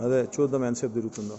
అదే చూద్దాం ఎంతసేపు తిరుగుతుందో.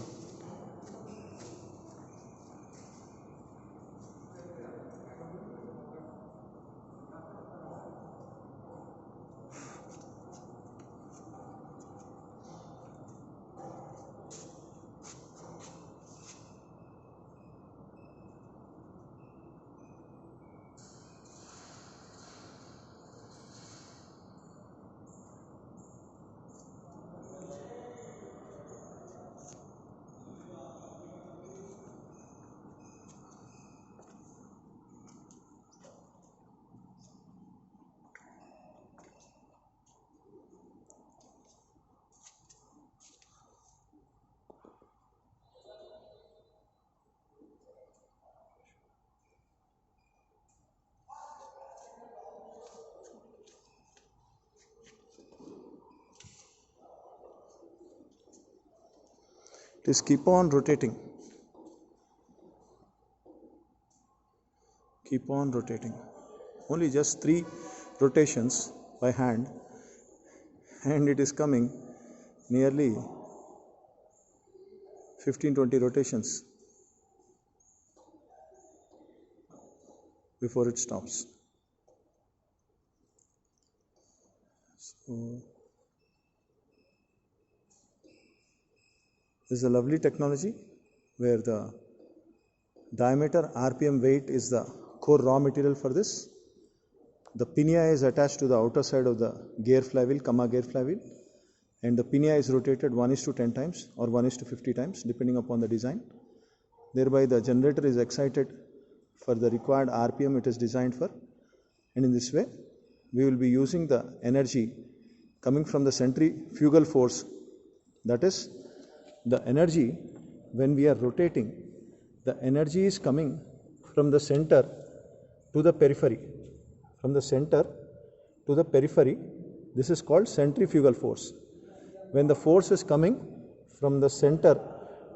Just keep on rotating. Keep on rotating. Only just 3 rotations by hand, and it is coming nearly 15-20 rotations before it stops. So this is a lovely technology where the diameter, RPM, weight is the core raw material for this. The pinia is attached to the outer side of the gear flywheel, Kamma Gear flywheel, and the pinia is rotated 1:10 times or 1:50 times depending upon the design. Thereby the generator is excited for the required RPM it is designed for, and in this way we will be using the energy coming from the centrifugal force. That is, the energy when we are rotating, the energy is coming from the center to the periphery. From the center to the periphery, this is called centrifugal force. When the force is coming from the center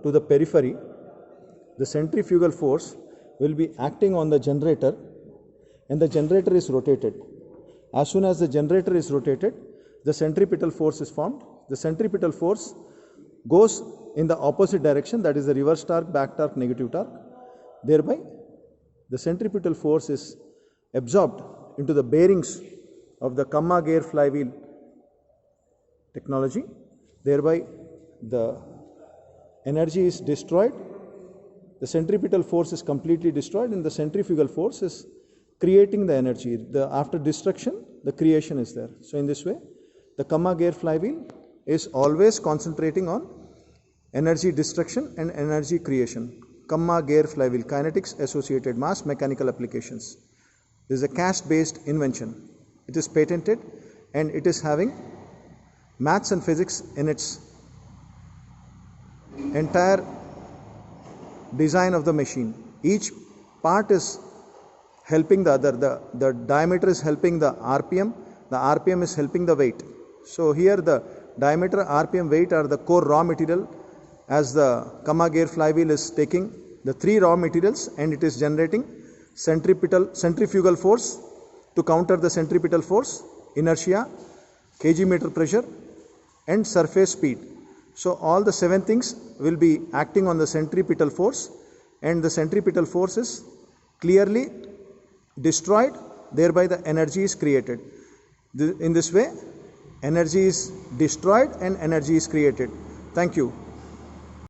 to the periphery, the centrifugal force will be acting on the generator, and the generator is rotated. As soon as the generator is rotated, the centripetal force is formed. The centripetal force goes in the opposite direction, that is the reverse torque, back torque, negative torque. Thereby the centripetal force is absorbed into the bearings of the Kamma Gear flywheel technology. Thereby the energy is destroyed, the centripetal force is completely destroyed, and the centrifugal force is creating the energy. After destruction, the creation is there. So in this way, the Kamma Gear flywheel is always concentrating on energy destruction and energy creation. Kamma Gear flywheel, kinetics, associated mass, mechanical applications. This is a caste-based invention. It is patented and it is having maths and physics in its entire design of the machine. Each part is helping the other. The diameter is helping the RPM is helping the weight. So here the diameter, RPM, weight are the core raw material, as the Kamma Gear flywheel is taking the 3 raw materials and it is generating centrifugal force to counter the centripetal force, inertia, kg meter pressure, and surface speed. So all the 7 things will be acting on the centripetal force, and the centripetal force is clearly destroyed, thereby the energy is created. In this way, energy is destroyed and energy is created. Thank you.